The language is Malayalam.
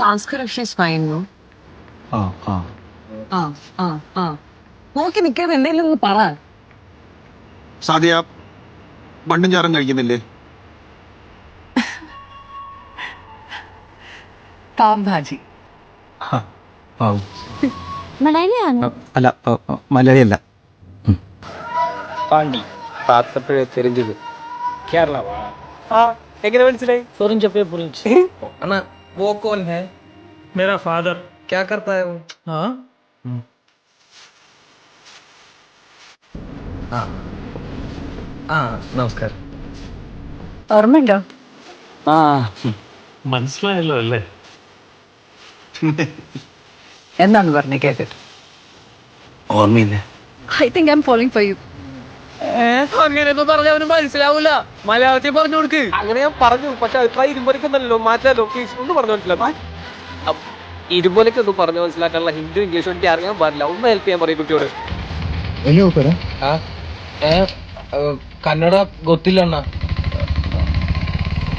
സംസ്കൃത ഫൈൻ നോക്കി നിൽക്കാതെ എന്തെങ്കിലും ഒന്ന് പറ. സാദിയ മണ്ണും ചാറും കഴിക്കുന്നില്ലേ? പാവ് ഭാജി. മലയാളിയാണ്? അല്ല, മലയാളിയല്ല. പാണ്ടി പാത്തപ്പഴേ തെരിഞ്ഞത് കേരള. എങ്ങനെ മനസ്സിലായി? പുറിഞ്ചപ്പേ പുറിഞ്ച്. अन्ना वो कौन है? मेरा फादर. क्या करता है वो? हाँ നമസ്കാരം. ഓർമ്മയുണ്ടോ? മനസ്സിലായല്ലോ അല്ലേ? എന്താന്ന് പറഞ്ഞ കേട്ടിട്ട് ഓർമ്മയില്ല. I think I'm falling for you. അങ്ങനെയൊന്നും പറഞ്ഞവന് മനസ്സിലാവൂല. മലയാളത്തിൽ പറഞ്ഞു കൊടുക്ക്. അങ്ങനെ ഞാൻ പറഞ്ഞു, പക്ഷെ അഭിപ്രായം ഇരുമ്പോലേക്കൊന്നല്ലോ മാറ്റാലോ. പ്ലീസ് ഒന്ന് പറഞ്ഞു മനസ്സിലാക്കാം. ഇരുമ്പോലേക്കൊന്നും പറഞ്ഞു മനസ്സിലാക്കാനുള്ള ഹിന്ദു ഇംഗ്ലീഷും എനിക്ക് അറിയാൻ പാടില്ല. ഒന്ന് ഹെൽപ്പ് ചെയ്യാൻ പറയും കുട്ടിയോട്. ಕನ್ನಡ ಗೊತ್ತಿಲ್ಲ ಅಣ್ಣ.